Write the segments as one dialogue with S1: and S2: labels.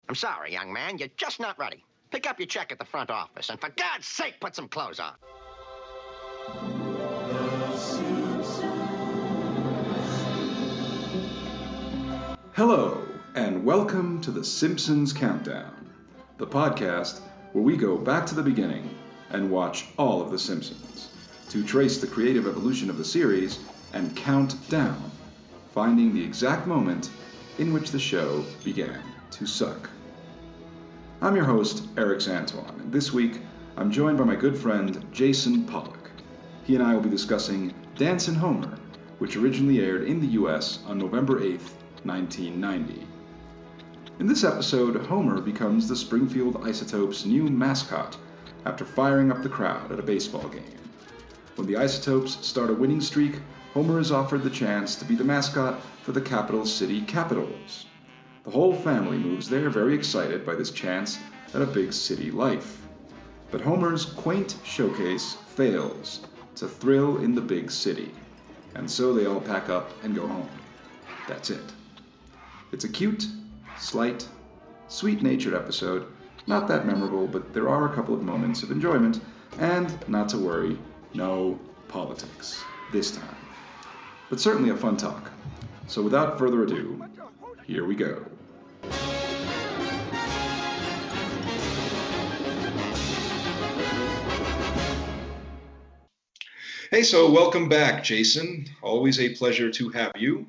S1: I'm sorry, young man, you're just not ready. Pick up your check at the front office, and for God's sake, put some clothes on.
S2: Hello, and welcome to the Simpsons Countdown, the podcast where we go back to the beginning and watch all of The Simpsons to trace the creative evolution of the series and count down, finding the exact moment in which the show began to suck. I'm your host, Erix Antoine, and this week I'm joined by my good friend Jason Pollock. He and I will be discussing Dancin Homer, which originally aired in the US on November 8th, 1990. In this episode, Homer becomes the Springfield Isotopes' new mascot after firing up the crowd at a baseball game. When the Isotopes start a winning streak, Homer is offered the chance to be the mascot for the capital city Capitals. The whole family moves there very excited by this chance at a big city life. But Homer's quaint showcase fails to thrill in the big city, and so they all pack up and go home. That's it. It's a cute, slight, sweet-natured episode, not that memorable, but there are a couple of moments of enjoyment, and, not to worry, no politics this time. But certainly a fun talk. So without further ado, here we go. Hey, so welcome back, Jason. Always a pleasure to have you.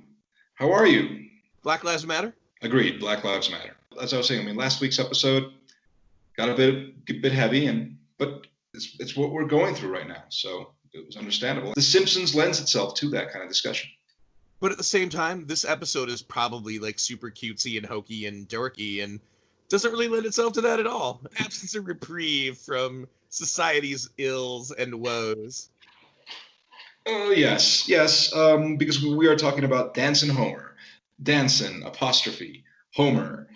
S2: How are you?
S3: Black Lives Matter?
S2: Agreed, Black Lives Matter. As I was saying, last week's episode got a bit heavy, but it's what we're going through right now, so it was understandable. The Simpsons lends itself to that kind of discussion.
S3: But at the same time, this episode is probably like super cutesy and hokey and dorky and doesn't really lend itself to that at all. Absence of reprieve from society's ills and woes.
S2: Oh, yes, because we are talking about Dancin Homer. Dancin, apostrophe, Homer.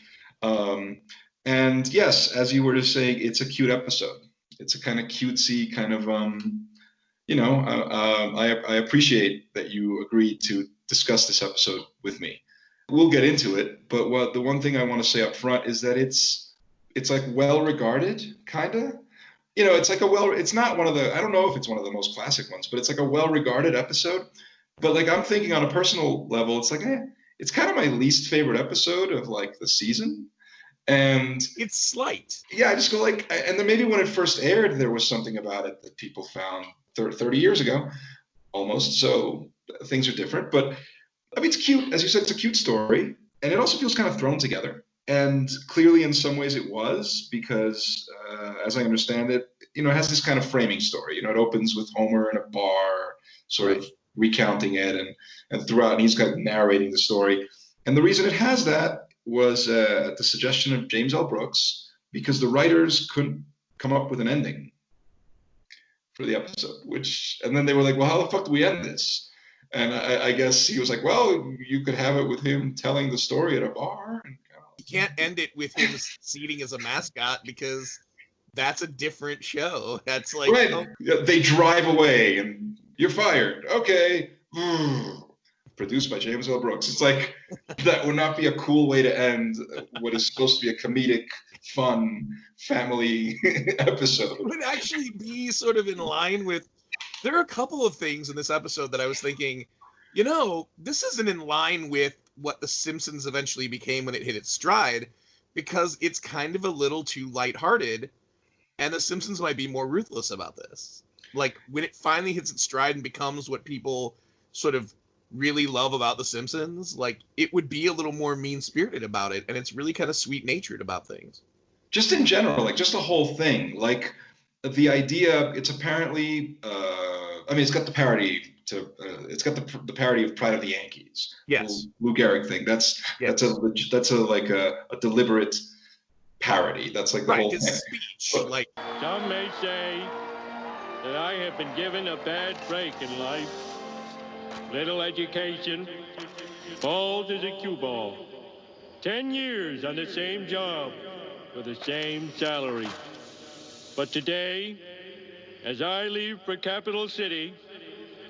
S2: And yes, as you were just saying, it's a cute episode. It's a kind of cutesy kind of, I appreciate that you agreed to discuss this episode with me. We'll get into it, but the one thing I want to say up front is that it's like well-regarded, kind of. It's like it's not one of the, I don't know if it's one of the most classic ones, but it's like a well-regarded episode. But like I'm thinking on a personal level, it's like, it's kind of my least favorite episode of like the season. And
S3: it's slight.
S2: Yeah, I just go like, and then maybe when it first aired, there was something about it that people found 30 years ago, almost. So things are different. But I mean, it's cute. As you said, it's a cute story. And it also feels kind of thrown together. And clearly in some ways it was, because as I understand it, it has this kind of framing story. It opens with Homer in a bar, sort of recounting it, and throughout he's kind of narrating the story. And the reason it has that was at the suggestion of James L. Brooks, because the writers couldn't come up with an ending for the episode, and then they were like, well, how the fuck do we end this? And I guess he was like, well, you could have it with him telling the story at a bar.
S3: You can't end it with him succeeding as a mascot because that's a different show. That's like...
S2: Right. They drive away and you're fired. Okay. Produced by James L. Brooks. It's like, that would not be a cool way to end what is supposed to be a comedic, fun, family episode.
S3: It would actually be sort of in line with... There are a couple of things in this episode that I was thinking, this isn't in line with what The Simpsons eventually became when it hit its stride, because it's kind of a little too lighthearted, and The Simpsons might be more ruthless about this. Like, when it finally hits its stride and becomes what people sort of really love about The Simpsons, like, it would be a little more mean-spirited about it, and it's really kind of sweet-natured about things.
S2: Just in general, like, just the whole thing. Like, the idea, it's apparently, it's got the parody it's got the parody of Pride of the Yankees.
S3: Yes.
S2: Lou Gehrig thing. That's a deliberate parody. That's like the whole
S3: his
S2: thing.
S3: Speech.
S4: Some may say that I have been given a bad break in life. Little education, bald as a cue ball. 10 years on the same job for the same salary. But today, as I leave for Capital City,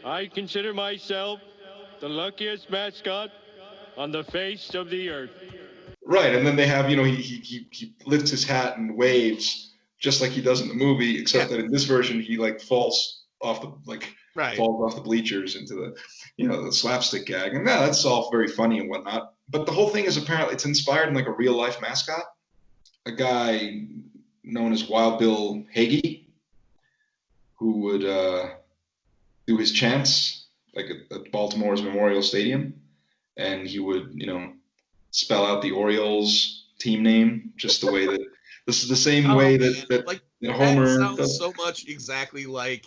S4: I consider myself the luckiest mascot on the face of the earth.
S2: Right, and then they have, he lifts his hat and waves just like he does in the movie, except that in this version he like falls off the bleachers into the slapstick gag, and that's all very funny and whatnot. But the whole thing is apparently it's inspired in like a real life mascot, a guy known as Wild Bill Hagee, who would do his chants like at Baltimore's Memorial Stadium, and he would spell out the Orioles team name just the way that this is the same way that
S3: like
S2: Homer
S3: that sounds
S2: does.
S3: so much exactly like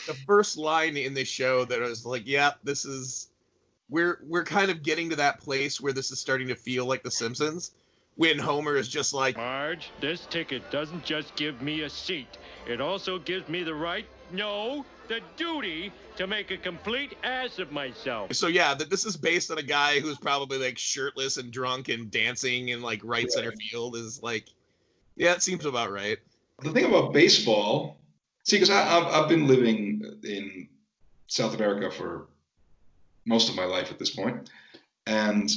S3: the first line in the show that was like, yeah, this is we're kind of getting to that place where this is starting to feel like The Simpsons, when Homer is just like,
S4: Marge, this ticket doesn't just give me a seat. It also gives me the right, no, the duty to make a complete ass of myself.
S3: So yeah, that this is based on a guy who's probably like shirtless and drunk and dancing in like right center field is like, yeah, it seems about right.
S2: The thing about baseball, see, because I've been living in South America for most of my life at this point, and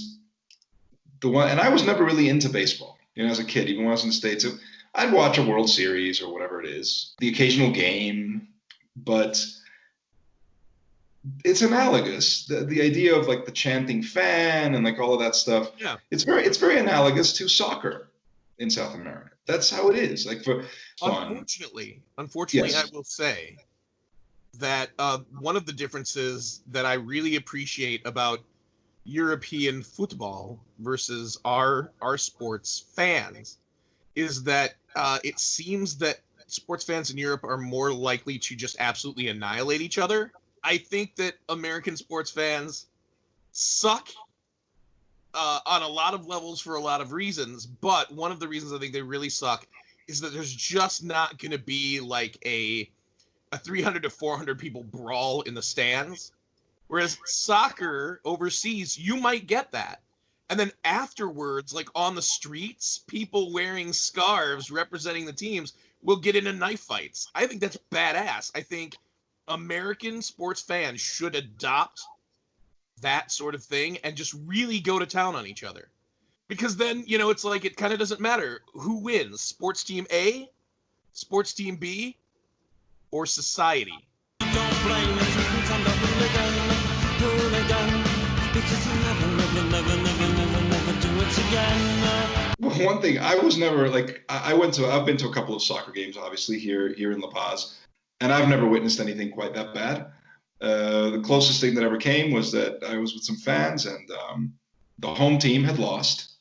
S2: I was never really into baseball. As a kid, even when I was in the States, I'd watch a World Series or whatever it is, the occasional game, but it's analogous. The idea of like the chanting fan and like all of that stuff.
S3: Yeah,
S2: it's very analogous to soccer in South America. That's how it is. Like for fun.
S3: Unfortunately,
S2: yes.
S3: I will say that one of the differences that I really appreciate about European football versus our sports fans is that it seems that sports fans in Europe are more likely to just absolutely annihilate each other. I think that American sports fans suck on a lot of levels for a lot of reasons, but one of the reasons I think they really suck is that there's just not going to be like a 300 to 400 people brawl in the stands. Whereas soccer overseas, you might get that. And then afterwards, like on the streets, people wearing scarves representing the teams will get into knife fights. I think that's badass. I think American sports fans should adopt that sort of thing and just really go to town on each other. Because then, it's like it kind of doesn't matter who wins, sports team A, sports team B, or society.
S5: Don't blame us if we turn hooligan, because you'll never do it again.
S2: Well, one thing, I was never like, I've been to a couple of soccer games, obviously, here in La Paz, and I've never witnessed anything quite that bad. The closest thing that ever came was that I was with some fans, and the home team had lost.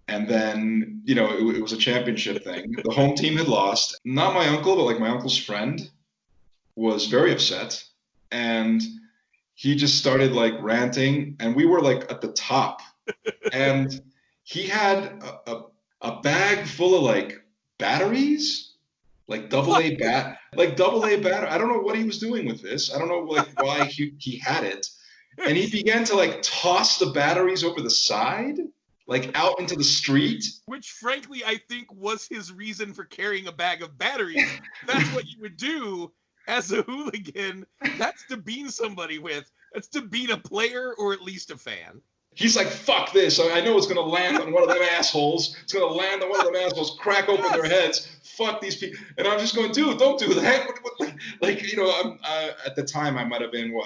S2: And then, it was a championship thing. The home team had lost. Not my uncle, but like my uncle's friend was very upset. And he just started like ranting. And we were like at the top. And he had a bag full of like batteries, like double A battery. I don't know what he was doing with this. I don't know like why he had it. And he began to like toss the batteries over the side, like out into the street.
S3: Which, frankly, I think was his reason for carrying a bag of batteries. That's what you would do as a hooligan. That's to bean somebody with. That's to bean a player or at least a fan.
S2: He's like, fuck this. I know it's going to land on one of them assholes. It's going to land on one of them assholes, crack open their heads. Fuck these people. And I'm just going, dude, don't do that. At the time, I might have been,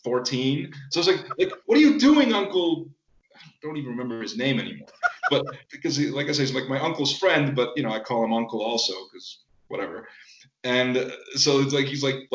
S2: 14? So I was like, what are you doing, Uncle? I don't even remember his name anymore. But because, like I say, he's like my uncle's friend, but, I call him Uncle also because whatever. And so it's like he's like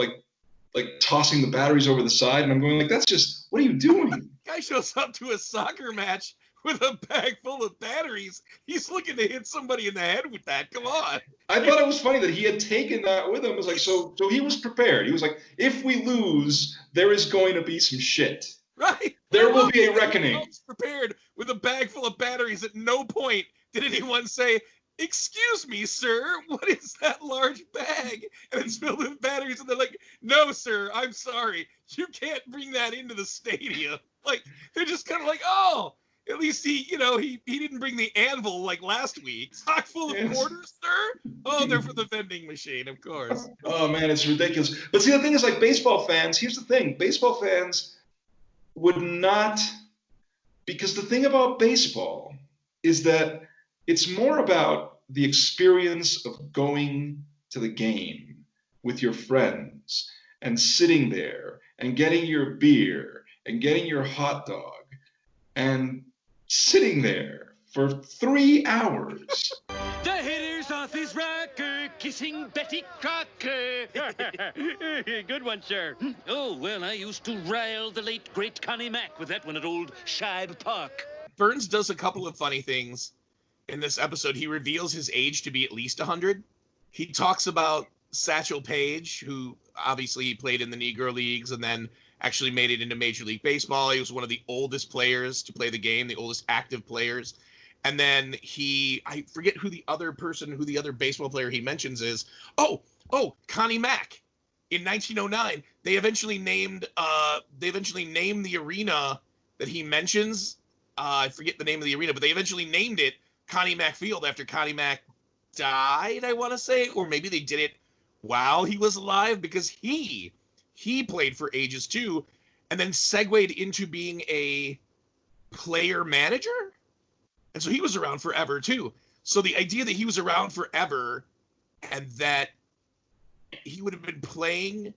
S2: tossing the batteries over the side. And I'm going like, that's just, what are you doing?
S3: Guy shows up to a soccer match with a bag full of batteries. He's looking to hit somebody in the head with that. Come on.
S2: I thought it was funny that he had taken that with him. It was like, so he was prepared. He was like, if we lose, there is going to be some shit.
S3: Right.
S2: There will be a reckoning.
S3: He was prepared with a bag full of batteries. At no point did anyone say, excuse me, sir, what is that large bag? And it's filled with batteries. And they're like, no, sir, I'm sorry. You can't bring that into the stadium. Like, they're just kind of like, oh, at least he didn't bring the anvil like last week. Stock full of quarters, sir? Oh, they're for the vending machine, of course.
S2: Oh, man, it's ridiculous. But see, the thing is, like, baseball fans, here's the thing. Baseball fans would not, because the thing about baseball is that it's more about the experience of going to the game with your friends and sitting there and getting your beer and getting your hot dog and sitting there for 3 hours.
S5: The hitter's off his rocker, kissing Betty Crocker.
S4: Good one, sir.
S5: Oh, well, I used to rile the late, great Connie Mack with that one at old Shibe Park.
S3: Burns does a couple of funny things in this episode. He reveals his age to be at least 100. He talks about Satchel Paige, who obviously he played in the Negro Leagues and then actually made it into Major League Baseball. He was one of the oldest players to play the game, the oldest active players. And then I forget who the other baseball player he mentions is. Oh, Connie Mack. In 1909, they eventually named the arena that he mentions. I forget the name of the arena, but they eventually named it Connie Mack Field after Connie Mack died, I want to say, or maybe they did it while he was alive, because he played for ages too, and then segued into being a player manager. And so he was around forever too. So the idea that he was around forever and that he would have been playing,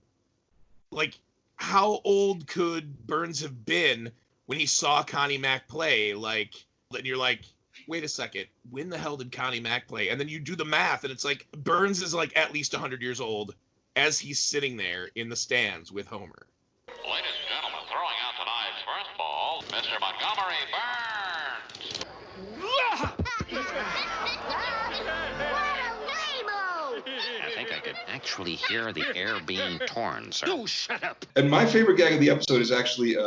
S3: like, how old could Burns have been when he saw Connie Mack play? Like, and you're like, wait a second, when the hell did Connie Mack play? And then you do the math and it's like Burns is like at least 100 years old as he's sitting there in the stands with Homer.
S6: Ladies and gentlemen, throwing out tonight's first ball, Mr. Montgomery Burns.
S1: I think I could actually hear the air being torn, sir.
S5: Oh, shut up.
S2: And my favorite gag of the episode is actually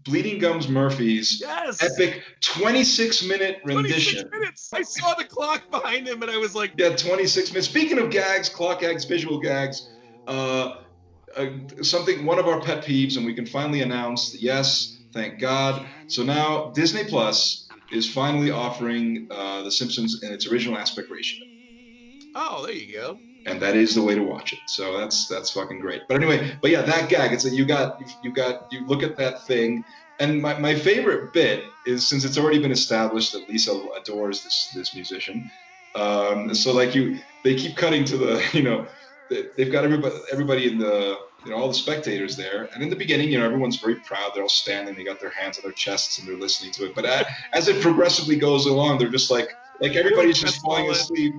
S2: Bleeding Gums Murphy's epic 26-minute rendition.
S3: 26 minutes! I saw the clock behind him and I was like...
S2: Yeah, 26 minutes. Speaking of gags, clock gags, visual gags, one of our pet peeves, and we can finally announce that, yes, thank God. So now Disney Plus is finally offering The Simpsons in its original aspect ratio.
S3: Oh, there you go.
S2: And that is the way to watch it. So that's fucking great. But anyway, that gag, it's that you look at that thing, and my favorite bit is, since it's already been established that Lisa adores this musician. So like they keep cutting to the, they've got everybody in the, all the spectators there. And in the beginning, everyone's very proud. They're all standing, they got their hands on their chests and they're listening to it. But as it progressively goes along, they're just like everybody's just falling asleep,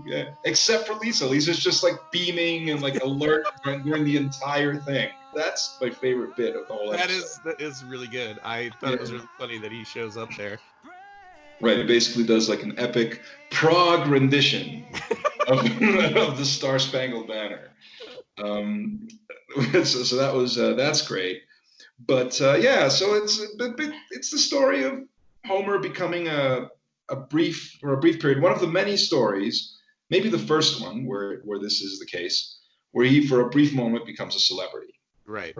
S2: except for Lisa. Lisa's just like beaming and like alert during the entire thing. That's my favorite bit of the whole episode.
S3: That is really good. I thought it was really funny that he shows up there.
S2: Right, it basically does like an epic Prague rendition of the Star Spangled Banner. So that was that's great. But so it's the story of Homer becoming a brief period, one of the many stories, maybe the first one where this is the case, where he for a brief moment becomes a celebrity.
S3: Right.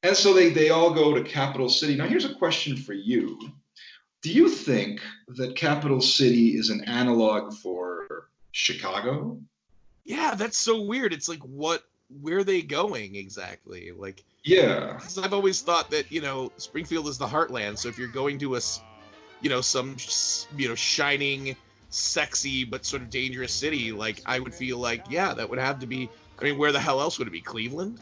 S2: And so they all go to Capital City. Now here's a question for you. Do you think that Capital City is an analog for Chicago?
S3: Yeah, that's so weird. It's like, where are they going exactly? Like,
S2: yeah.
S3: 'Cause I've always thought that, Springfield is the heartland. So if you're going to some shining, sexy, but sort of dangerous city, like, I would feel like, yeah, that would have to be, where the hell else would it be? Cleveland?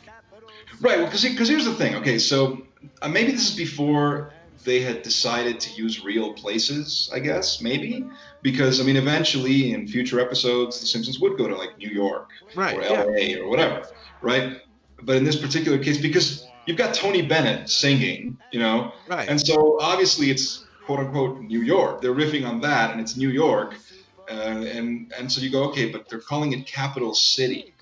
S2: Right, well, because here's the thing. Okay, so maybe this is before they had decided to use real places, I guess, maybe. Because, eventually in future episodes, The Simpsons would go to, like, New York or LA or whatever, right? But in this particular case, because you've got Tony Bennett singing,
S3: Right.
S2: And so obviously it's quote-unquote New York. They're riffing on that, and it's New York. And so you go, okay, but they're calling it Capital City.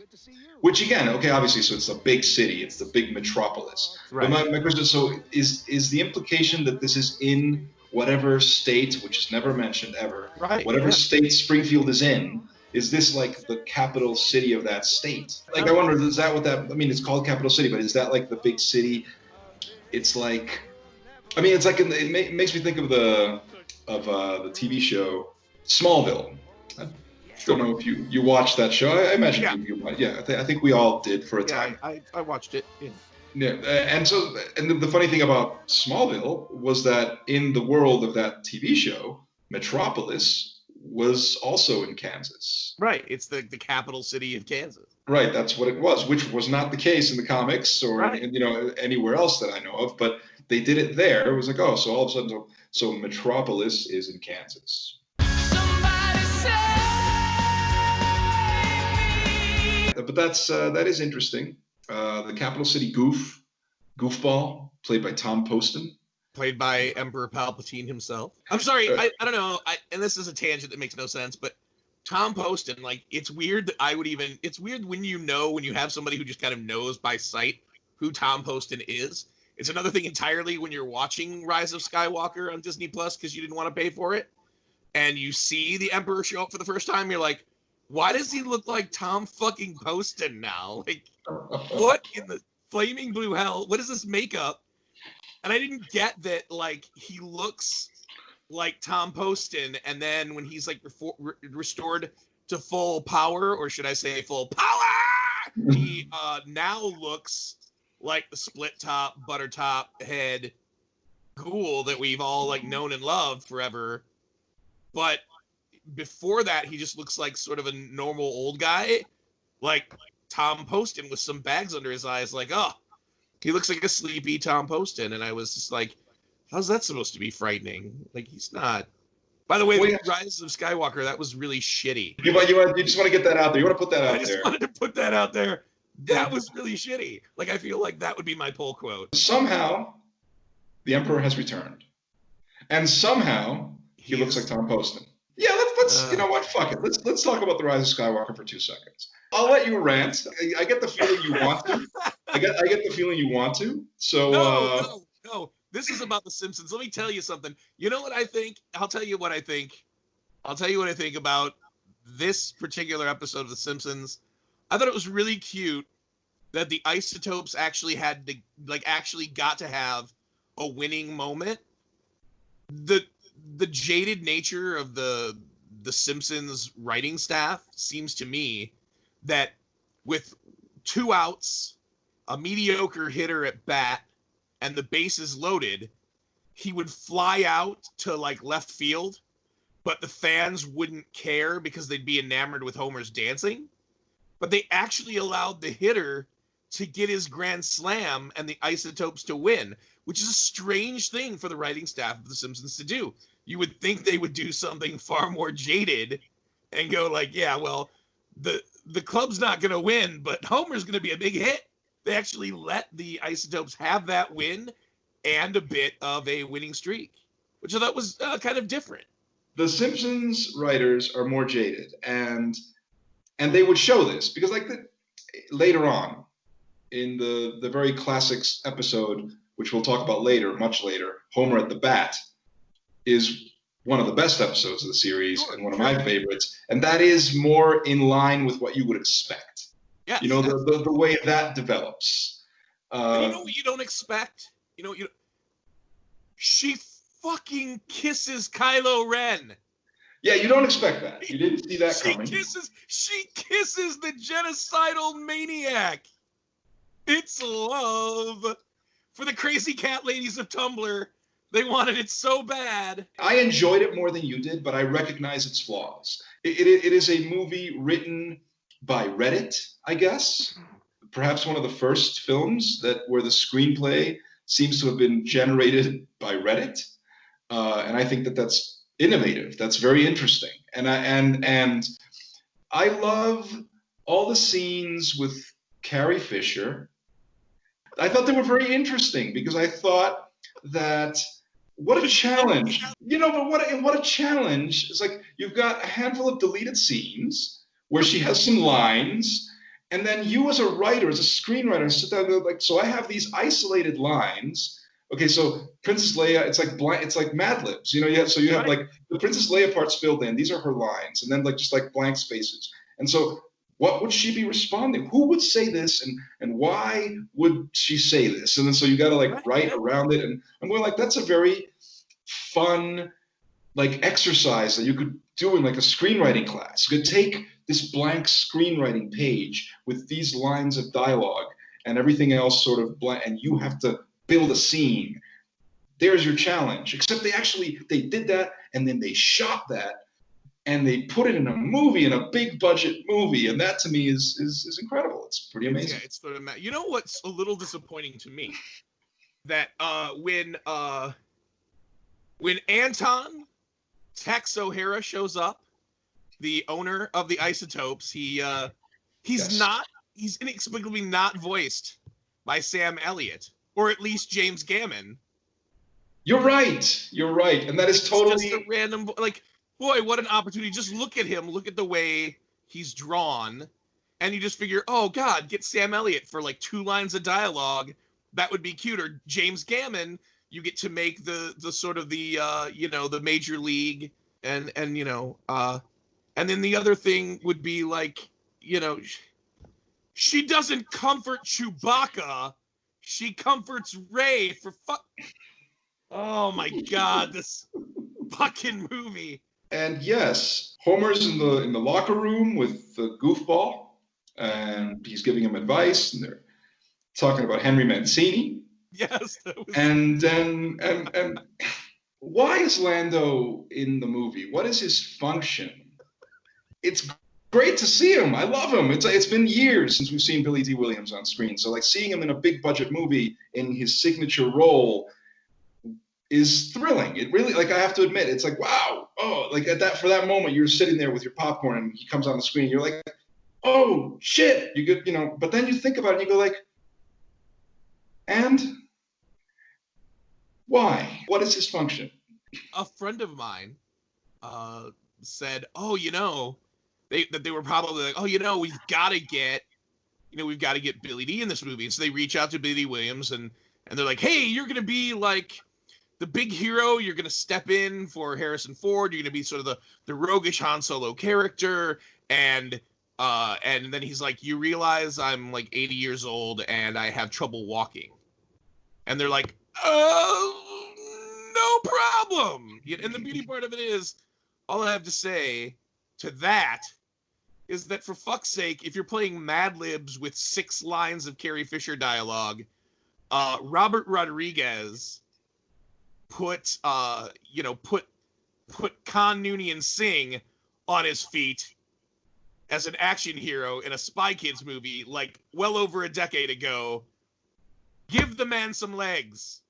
S2: Which again, okay, obviously, so it's a big city, it's the big metropolis.
S3: Right.
S2: But my question is, so is the implication that this is in whatever state, which is never mentioned ever,
S3: right?
S2: Whatever state Springfield is in, is this like the capital city of that state? Like, I wonder, is that what that? It's called Capital City, but is that like the big city? It's like, it's like it makes me think of the TV show Smallville. I don't know if you watched that show. I imagine you I think we all did for a time.
S3: I watched it.
S2: Yeah, and the funny thing about Smallville was that in the world of that TV show, Metropolis was also in Kansas.
S3: Right. It's the capital city of Kansas.
S2: Right, that's what it was, which was not the case in the comics or
S3: Right.
S2: anywhere else that I know of. But they did it there. It was like, oh, so all of a sudden, so Metropolis is in Kansas. But that is interesting. The capital city goofball, played by Tom Poston.
S3: Played by Emperor Palpatine himself. I'm sorry, I don't know, and this is a tangent that makes no sense, but Tom Poston, like, it's weird that it's weird when you have somebody who just kind of knows by sight who Tom Poston is. It's another thing entirely when you're watching Rise of Skywalker on Disney Plus because you didn't want to pay for it, and you see the Emperor show up for the first time, you're like, why does he look like Tom fucking Poston now? Like, what in the flaming blue hell? What is this makeup? And I didn't get that, like, he looks like Tom Poston, and then when he's, like, restored to full power, or should I say full power, he now looks like the split-top, butter-top head ghoul that we've all, like, known and loved forever. But before that, he just looks like sort of a normal old guy, like Tom Poston with some bags under his eyes, like, oh, he looks like a sleepy Tom Poston. And I was just like, how's that supposed to be frightening? Like, he's not. By the way, Rise of Skywalker, that was really shitty.
S2: You just want to get that out there. You want to put that out there.
S3: I just wanted to put that out there. That was really shitty. Like, I feel like that would be my pull quote.
S2: Somehow, the Emperor has returned. And somehow, he looks like Tom Poston. Yeah, let's you know what? Fuck it. Let's talk about the Rise of Skywalker for 2 seconds. I'll let you rant. I get the feeling you want to. I get the feeling you want to. So
S3: no. This is about The Simpsons. Let me tell you something. You know what I think? I'll tell you what I think about this particular episode of The Simpsons. I thought it was really cute that the Isotopes actually got to have a winning moment. The jaded nature of the Simpsons writing staff seems to me that with 2 outs, a mediocre hitter at bat, and the bases loaded, he would fly out to, like, left field, but the fans wouldn't care because they'd be enamored with Homer's dancing. But they actually allowed the hitter to get his grand slam and the Isotopes to win, which is a strange thing for the writing staff of The Simpsons to do. You would think they would do something far more jaded and go like, yeah, well, the club's not going to win, but Homer's going to be a big hit. They actually let the Isotopes have that win and a bit of a winning streak, which I thought was kind of different.
S2: The Simpsons writers are more jaded, and they would show this because, like, later on in the very classic episode, which we'll talk about later, much later, Homer at the Bat, is one of the best episodes of the series and one of my favorites, and that is more in line with what you would expect.
S3: Yes,
S2: the way that develops.
S3: And you know what you don't expect? She fucking kisses Kylo Ren.
S2: Yeah, you don't expect that. You didn't see that coming.
S3: She kisses the genocidal maniac. It's love. For the crazy cat ladies of Tumblr, they wanted it so bad.
S2: I enjoyed it more than you did, but I recognize its flaws. It is a movie written by Reddit, I guess. Perhaps one of the first films where the screenplay seems to have been generated by Reddit. And I think that's innovative. That's very interesting. And I love all the scenes with Carrie Fisher. I thought they were very interesting because I thought that what a challenge. But what a challenge. It's like you've got a handful of deleted scenes where she has some lines, and then you as a writer, as a screenwriter, sit down and go like, so I have these isolated lines. Okay, so Princess Leia, it's like Mad Libs, you have like the Princess Leia parts filled in. These are her lines, and then just like blank spaces. And so, what would she be responding? Who would say this, and why would she say this? And then so you got to write around it. And I'm going like, that's a very fun exercise that you could do in a screenwriting class. You could take this blank screenwriting page with these lines of dialogue and everything else sort of blank, and you have to build a scene there's your challenge. Except they did that, and then they shot that, and they put it in a movie, in a big budget movie, and that to me is incredible. It's pretty amazing.
S3: Yeah, it's sort of you know what's a little disappointing to me? That when Anton O'Hara shows up, the owner of the isotopes, he's inexplicably not voiced by Sam Elliott, or at least James Gammon.
S2: You're right, and that is totally
S3: just a random, like, boy, what an opportunity. Just look at him, look at the way he's drawn, and you just figure, oh God, get Sam Elliott for like 2 lines of dialogue. That would be cute. Or James Gammon, you get to make the sort of the the major league, and then the other thing would be like, she doesn't comfort Chewbacca, she comforts Rey. For fuck. Oh my God, this fucking movie.
S2: And yes, Homer's in the locker room with the goofball, and he's giving him advice, and they're talking about Henry Mancini.
S3: Yes.
S2: And why is Lando in the movie? What is his function? It's great to see him. I love him. It's been years since we've seen Billy D. Williams on screen. So like seeing him in a big budget movie in his signature role is thrilling. It really, like, I have to admit, it's like, wow. Oh, like for that moment, you're sitting there with your popcorn and he comes on the screen. You're like, oh shit. You get, but then you think about it and you go like, and why? What is his function?
S3: A friend of mine said, oh, they were probably like, oh, we've got to get Billy D in this movie. And so they reach out to Billy D. Williams and they're like, hey, you're going to be like the big hero. You're going to step in for Harrison Ford. You're going to be sort of the roguish Han Solo character. And then he's like, you realize I'm like 80 years old and I have trouble walking. And they're like, no problem. And the beauty part of it is, all I have to say to that is that, for fuck's sake, if you're playing Mad Libs with 6 lines of Carrie Fisher dialogue, Robert Rodriguez put Khan Noonien Singh on his feet as an action hero in a Spy Kids movie like well over a decade ago. Give the man some legs,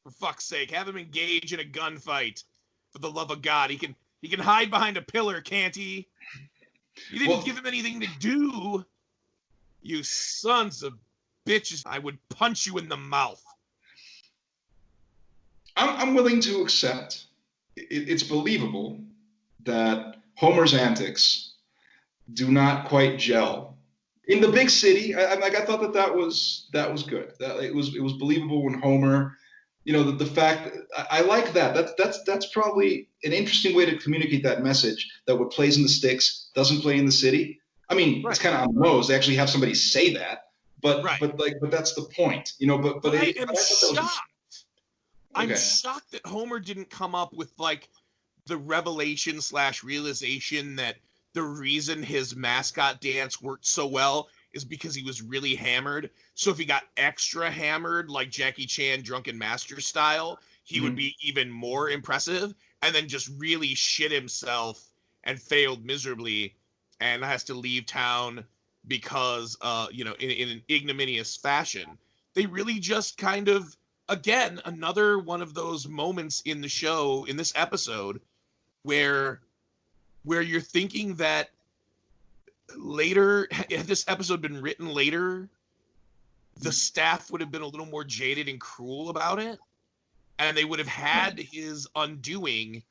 S3: for fuck's sake. Have him engage in a gunfight, for the love of God. He can hide behind a pillar, can't he? You didn't give him anything to do. You sons of bitches. I would punch you in the mouth.
S2: I'm willing to accept. It's believable that Homer's antics do not quite gel. In the big city, I thought that was good. That it was believable when Homer, the fact I like that. That's probably an interesting way to communicate that message. That what plays in the sticks doesn't play in the city. I mean, It's kind of on the nose. They actually have somebody say that, but that's the point, But
S3: I am shocked. I'm shocked that Homer didn't come up with like the revelation / realization that the reason his mascot dance worked so well is because he was really hammered. So if he got extra hammered, like Jackie Chan Drunken Master style, he would be even more impressive, and then just really shit himself and failed miserably and has to leave town because, in an ignominious fashion. They really just kind of, again, another one of those moments in the show, in this episode, where you're thinking that later, had this episode been written later, the staff would have been a little more jaded and cruel about it, and they would have had his undoing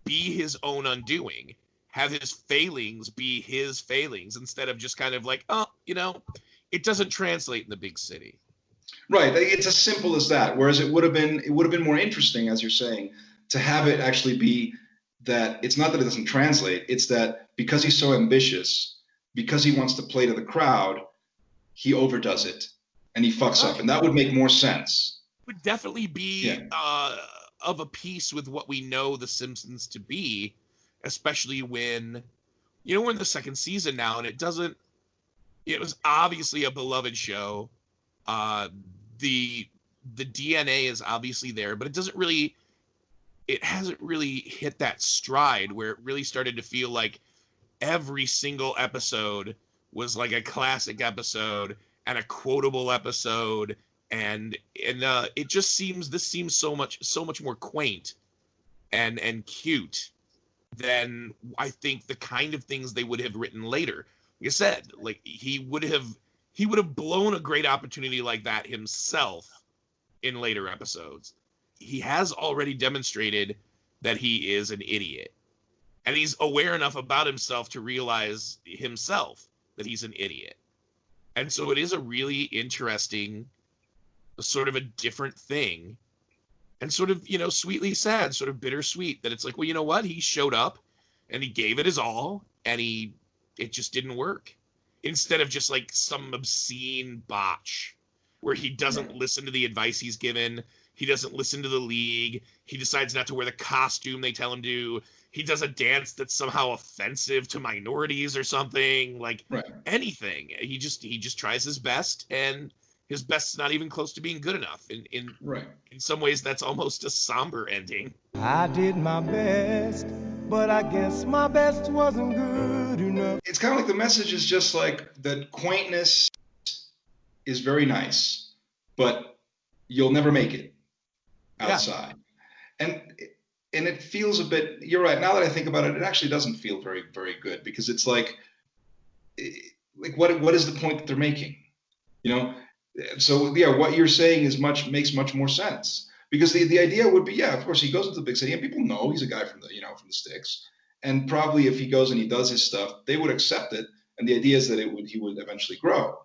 S3: be his own undoing, have his failings be his failings, instead of just kind of like, it doesn't translate in the big city.
S2: Right. It's as simple as that. Whereas it would have been more interesting, as you're saying, to have it actually be that it's not that it doesn't translate, it's that because he's so ambitious, because he wants to play to the crowd, he overdoes it and he fucks up. And that would make more sense.
S3: Would definitely be of a piece with what we know The Simpsons to be, especially when, we're in the second season now, and it was obviously a beloved show. The the DNA is obviously there, but it hasn't really hit that stride where it really started to feel like every single episode was like a classic episode and a quotable episode, and this seems so much more quaint and cute than I think the kind of things they would have written later. Like I said, like he would have blown a great opportunity like that himself in later episodes. He has already demonstrated that he is an idiot, and he's aware enough about himself to realize himself that he's an idiot. And so it is a really interesting, sort of a different thing, and sort of, sweetly sad, sort of bittersweet, that it's like, well, you know what? He showed up and he gave it his all, and it just didn't work. Instead of just like some obscene botch where he doesn't listen to the advice he's given, he doesn't listen to the league, he decides not to wear the costume they tell him to, he does a dance that's somehow offensive to minorities or something, like anything. He just tries his best, and his best's not even close to being good enough. In some ways, that's almost a somber ending.
S7: I did my best, but I guess my best wasn't good enough.
S2: It's kind of like the message is just like that quaintness is very nice, but you'll never make it outside. Yeah. And it feels a bit, you're right, now that I think about it, it actually doesn't feel very, very good, because it's like what is the point that they're making? So yeah, what you're saying makes much more sense, because the idea would be, yeah, of course he goes into the big city and people know he's a guy from the sticks, and probably if he goes and he does his stuff, they would accept it, and the idea is that he would eventually grow,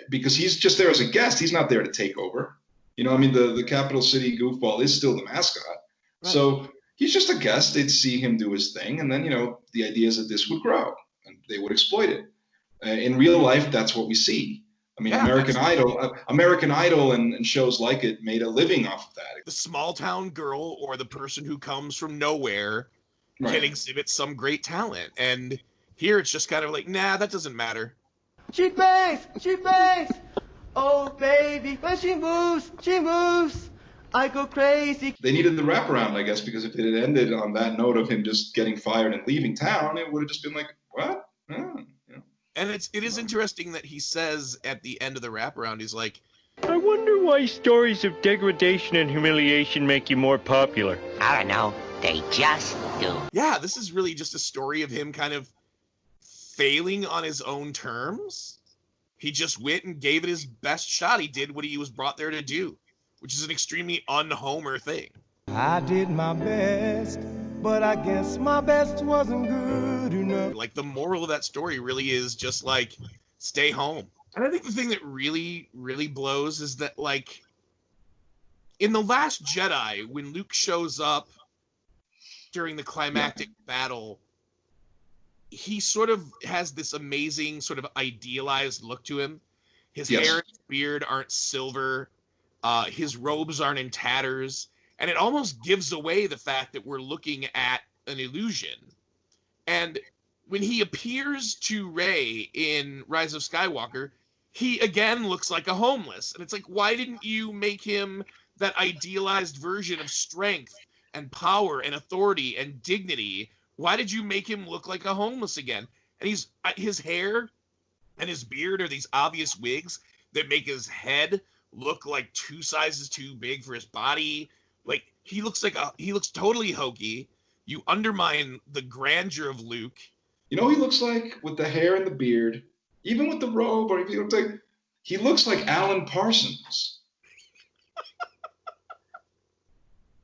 S2: because he's just there as a guest. He's not there to take over. The capital city goofball is still the mascot. Right. So he's just a guest. They'd see him do his thing, and then the idea is that this would grow and they would exploit it. In real life, that's what we see. American Idol and shows like it made a living off of that.
S3: The small town girl or the person who comes from nowhere can exhibit some great talent, and here it's just kind of like, nah, that doesn't matter.
S7: She bangs, oh baby, when she moves, I go crazy.
S2: They needed the wraparound, I guess, because if it had ended on that note of him just getting fired and leaving town, it would have just been like, what? Oh, yeah.
S3: And it is interesting that he says at the end of the wraparound, he's like,
S4: I wonder why stories of degradation and humiliation make you more popular.
S1: I don't know. They just do.
S3: Yeah, this is really just a story of him kind of failing on his own terms. He just went and gave it his best shot. He did what he was brought there to do, which is an extremely un-Homer thing.
S7: I did my best, but I guess my best wasn't good enough.
S3: Like, the moral of that story really is just like, stay home. And I think the thing that really, really blows is that, like, in The Last Jedi, when Luke shows up during the climactic battle, he sort of has this amazing sort of idealized look to him. His hair and his beard aren't silver. His robes aren't in tatters. And it almost gives away the fact that we're looking at an illusion. And when he appears to Rey in Rise of Skywalker, he again looks like a homeless. And it's like, why didn't you make him that idealized version of strength and power and authority and dignity? Why did you make him look like a homeless again? And his hair and his beard are these obvious wigs that make his head look like 2 sizes too big for his body. Like, he looks totally hokey. You undermine the grandeur of Luke.
S2: He looks like, with the hair and the beard, even with the robe, or he looks like Alan Parsons.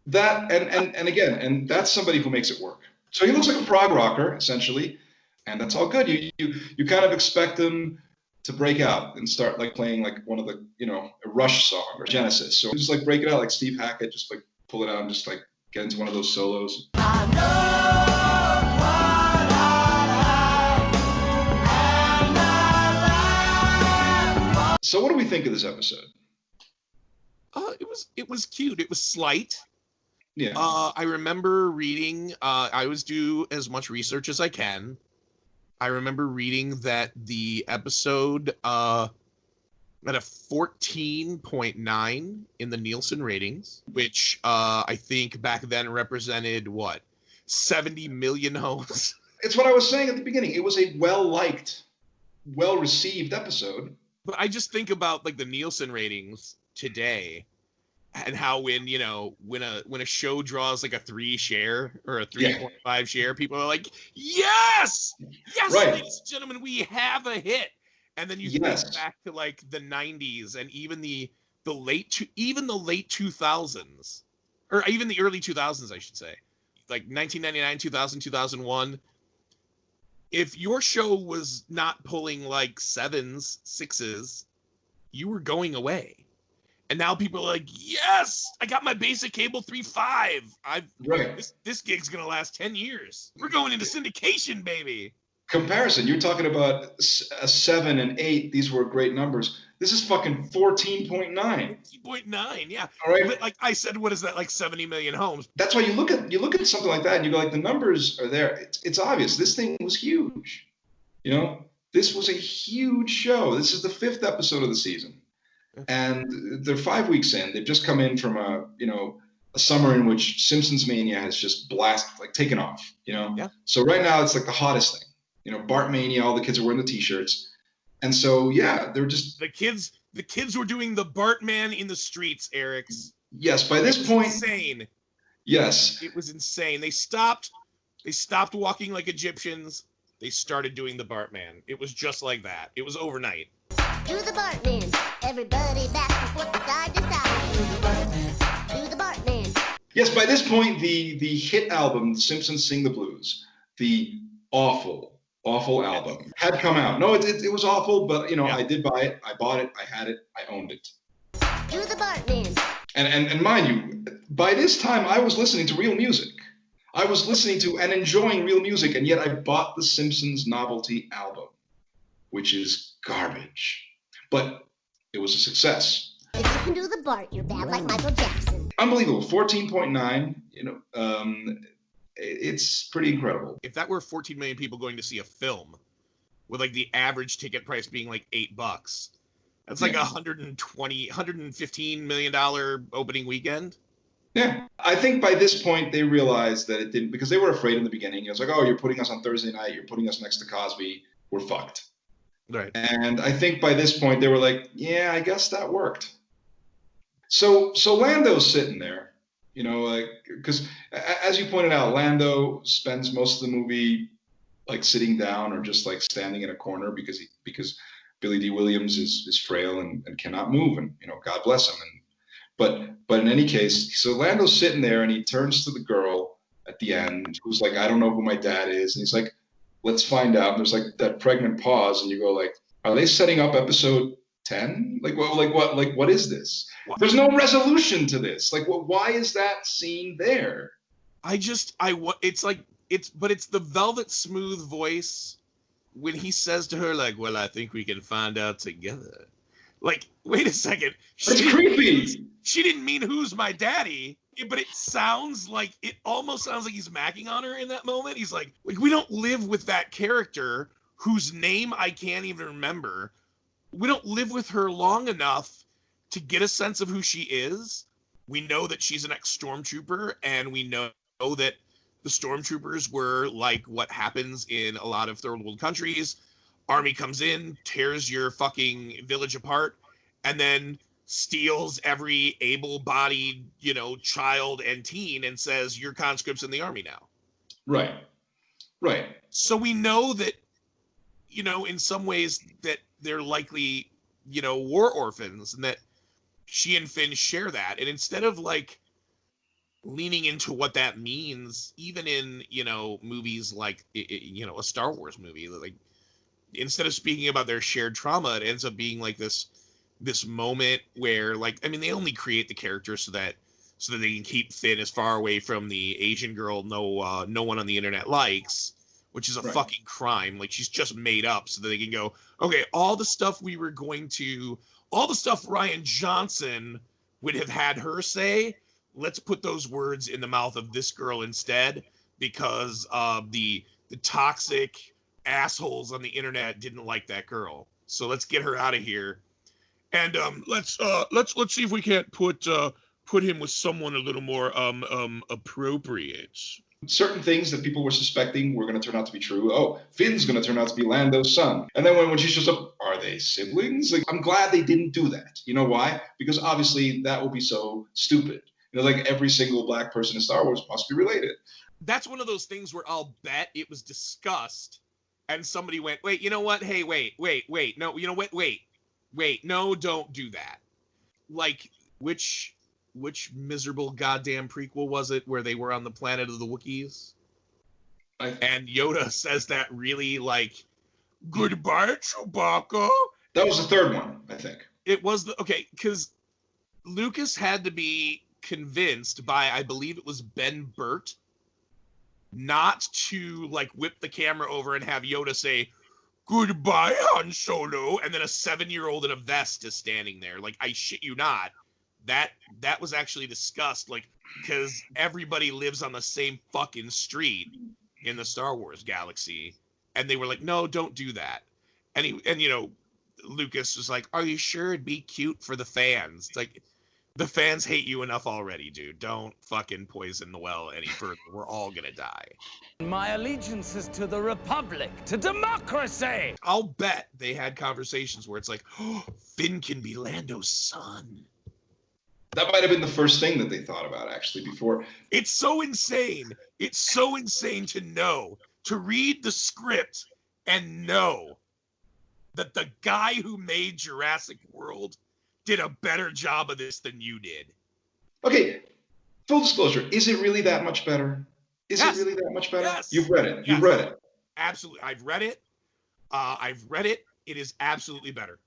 S2: That and again, and that's somebody who makes it work. So he looks like a prog rocker, essentially, and that's all good. You kind of expect him to break out and start like playing like one of the, a Rush song or Genesis. So just like break it out like Steve Hackett, just like pull it out and just like get into one of those solos.
S7: I know what I like.
S2: So what do we think of this episode?
S3: It was cute. It was slight.
S2: Yeah.
S3: I remember reading, I always do as much research as I can. I remember reading that the episode at a 14.9 in the Nielsen ratings, which I think back then represented what, 70 million homes.
S2: It's what I was saying at the beginning. It was a well-liked, well-received episode.
S3: But I just think about like the Nielsen ratings today, and how when a show draws like a 3 share or a 3.5 share, people are like, yes,
S2: right.
S3: Ladies and gentlemen, we have a hit. And then you think back to like the 90s and even the late 2000s, or even the early 2000s, I should say, like 1999, 2000, 2001. If your show was not pulling like 7s, 6s, you were going away. And now people are like, yes, I got my basic cable 3.5. This gig's gonna last 10 years. We're going into syndication, baby.
S2: Comparison, you're talking about a 7 and 8. These were great numbers. This is fucking 14.9.
S3: 14.9, yeah.
S2: All right.
S3: But like I said, what is that, like 70 million homes?
S2: That's why you look at something like that and you go like, the numbers are there. It's obvious. This thing was huge. This was a huge show. This is the 5th episode of the season, and they're 5 weeks in. They've just come in from a summer in which Simpsons mania has just taken off.
S3: Yeah.
S2: So right now it's like the hottest thing. Bart Mania, all the kids are wearing the t-shirts. And so, yeah, they're just...
S3: The kids were doing the Bartman in the streets, Erix.
S2: Yes, by this point...
S3: Insane.
S2: Yes.
S3: It was insane. They stopped walking like Egyptians. They started doing the Bartman. It was just like that. It was overnight.
S8: Do the Bartman. Everybody back and forth, side to side. Do the Bartman. Do the Bartman.
S2: Yes, by this point, the hit album, The Simpsons Sing the Blues, the awful album, had come out. No, it was awful, but I did buy it. I bought it. I had it. I owned it.
S8: Do the Bartman.
S2: And mind you, by this time I was listening to real music. I was listening to and enjoying real music, and yet I bought the Simpsons novelty album, which is garbage. But it was a success.
S8: If you can do the Bart, you're bad like Michael Jackson.
S2: Unbelievable. 14.9. It's pretty incredible.
S3: If that were 14 million people going to see a film, with like the average ticket price being like $8, that's like $115 million opening weekend.
S2: Yeah, I think by this point they realized that it didn't, because they were afraid in the beginning. It was like, oh, you're putting us on Thursday night, you're putting us next to Cosby, we're fucked.
S3: Right.
S2: And I think by this point they were like, yeah, I guess that worked. So Lando's sitting there. Because as you pointed out, Lando spends most of the movie like sitting down or just like standing in a corner because Billy D. Williams is frail and cannot move, and God bless him. But in any case, so Lando's sitting there and he turns to the girl at the end who's like, I don't know who my dad is, and he's like, let's find out. And there's like that pregnant pause, and you go like, are they setting up episode 10? What is this? There's no resolution to this. Like, why is that scene there?
S3: It's the velvet smooth voice when he says to her, like, well, I think we can find out together. Like, wait a second.
S2: It's creepy.
S3: She didn't mean who's my daddy, but it almost sounds like he's macking on her in that moment. He's like, we don't live with that character whose name I can't even remember. We don't live with her long enough to get a sense of who she is. We know that she's an ex-stormtrooper, and we know that the stormtroopers were like what happens in a lot of third world countries. Army comes in, tears your fucking village apart, and then steals every able-bodied, child and teen and says, you're conscripts in the army now.
S2: Right.
S3: So we know that, in some ways that they're likely, war orphans, and that she and Finn share that. And instead of like leaning into what that means, even in, movies like, a Star Wars movie, like instead of speaking about their shared trauma, it ends up being like this moment where, like, they only create the characters so that they can keep Finn as far away from the Asian girl no one on the internet likes, which is a fucking crime. Like, she's just made up so that they can go, okay, all the stuff Ryan Johnson would have had her say, let's put those words in the mouth of this girl instead, because the toxic assholes on the internet didn't like that girl. So let's get her out of here. And let's see if we can't put him with someone a little more appropriate.
S2: Certain things that people were suspecting were going to turn out to be true. Oh, Finn's going to turn out to be Lando's son. And then when she shows up, are they siblings? Like, I'm glad they didn't do that. You know why? Because obviously that would be so stupid. Like every single black person in Star Wars must be related.
S3: That's one of those things where I'll bet it was discussed and somebody went, wait, you know what? Hey, wait. No, you know what? Wait, no, don't do that. Like, which miserable goddamn prequel was it where they were on the planet of the Wookiees? And Yoda says that really like, goodbye, Chewbacca.
S2: That was the third one, I think.
S3: It was because Lucas had to be convinced by, I believe it was Ben Burt, not to like whip the camera over and have Yoda say, goodbye, Han Solo, and then a 7-year-old in a vest is standing there. Like, I shit you not. That was actually discussed, like, because everybody lives on the same fucking street in the Star Wars galaxy, and they were like, no, don't do that. And Lucas was like, are you sure it'd be cute for the fans? It's like, the fans hate you enough already, dude. Don't fucking poison the well any further. We're all gonna die.
S5: My allegiance is to the Republic, to democracy.
S3: I'll bet they had conversations where it's like, oh, Finn can be Lando's son.
S2: That might have been the first thing that they thought about, actually, before.
S3: It's so insane. It's so insane to read the script and know that the guy who made Jurassic World did a better job of this than you did.
S2: Okay, full disclosure, is it really that much better? Is it really that much better?
S3: Yes.
S2: You've read it. You've read it.
S3: Absolutely. I've read it. It is absolutely better.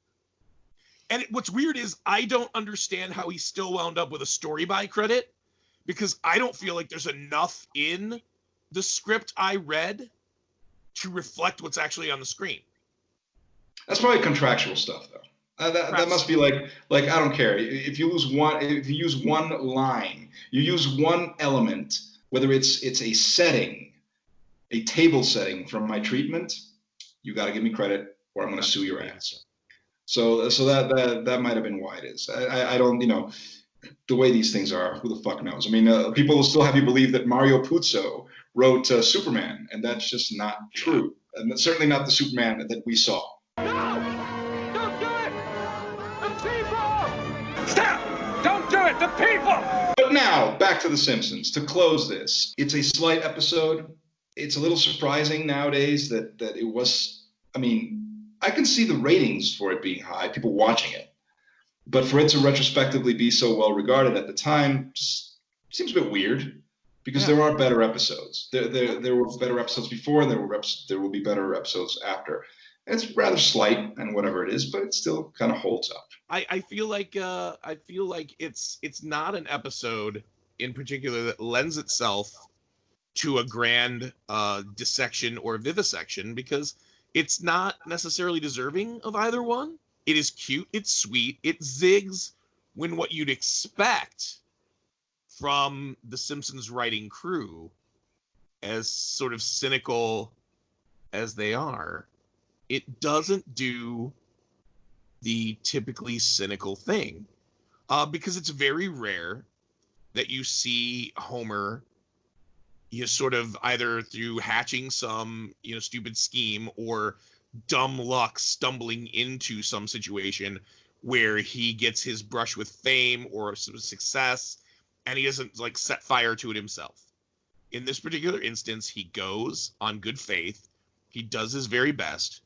S3: And what's weird is I don't understand how he still wound up with a story by credit, because I don't feel like there's enough in the script I read to reflect what's actually on the screen.
S2: That's probably contractual stuff, though. That must be like I don't care if you use one line, you use one element, whether it's a setting, a table setting from my treatment, you got to give me credit or I'm going to sue your ass. So that might have been why it is. I don't, the way these things are, who the fuck knows? I mean, people will still have you believe that Mario Puzo wrote Superman, and that's just not true, and that's certainly not the Superman that we saw.
S5: The people!
S2: But now, back to The Simpsons. To close this, it's a slight episode. It's a little surprising nowadays that it was, I mean, I can see the ratings for it being high, people watching it. But for it to retrospectively be so well regarded at the time just seems a bit weird, because there are better episodes. There were better episodes before, and there will be better episodes after. And it's rather slight and whatever it is, but it still kind of holds up.
S3: I feel like it's not an episode in particular that lends itself to a grand dissection or vivisection, because it's not necessarily deserving of either one. It is cute, it's sweet, it zigs when what you'd expect from the Simpsons writing crew, as sort of cynical as they are, it doesn't do the typically cynical thing, because it's very rare that you see Homer, sort of either through hatching some, stupid scheme or dumb luck stumbling into some situation where he gets his brush with fame or some success, and he doesn't like set fire to it himself. In this particular instance, he goes on good faith, he does his very best,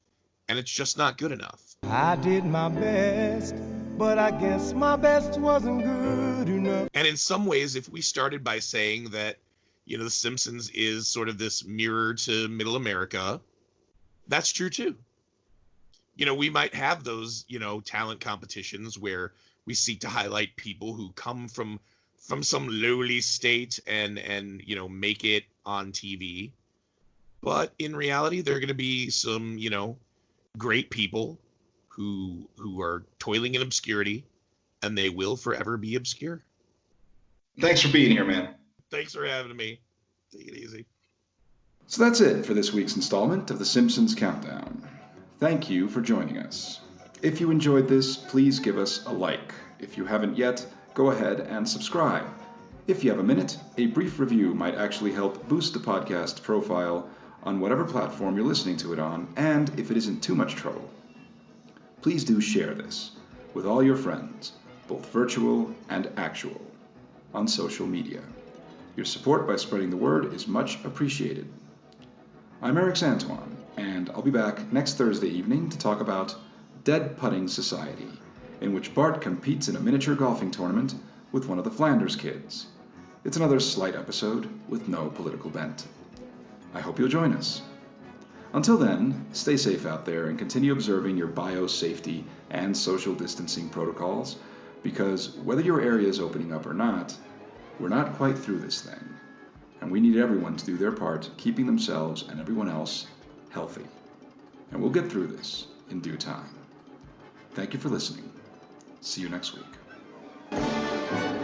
S3: and it's just not good enough.
S7: I did my best, but I guess my best wasn't good enough.
S3: And in some ways, if we started by saying that, The Simpsons is sort of this mirror to middle America, that's true too. We might have those, talent competitions where we seek to highlight people who come from some lowly state and make it on TV. But in reality, there are going to be some, great people who are toiling in obscurity, and they will forever be obscure.
S2: Thanks for being here, man.
S3: Thanks for having me. Take it easy.
S2: So that's it for this week's installment of The Simpsons Countdown. Thank you for joining us. If you enjoyed this, please give us a like. If you haven't yet, go ahead and subscribe. If you have a minute, a brief review might actually help boost the podcast profile on whatever platform you're listening to it on, and if it isn't too much trouble, please do share this with all your friends, both virtual and actual, on social media. Your support by spreading the word is much appreciated. I'm Erix Antoine, and I'll be back next Thursday evening to talk about Dead Putting Society, in which Bart competes in a miniature golfing tournament with one of the Flanders kids. It's another slight episode with no political bent. I hope you'll join us. Until then, stay safe out there and continue observing your biosafety and social distancing protocols, because whether your area is opening up or not, we're not quite through this thing, and we need everyone to do their part keeping themselves and everyone else healthy. And we'll get through this in due time. Thank you for listening. See you next week.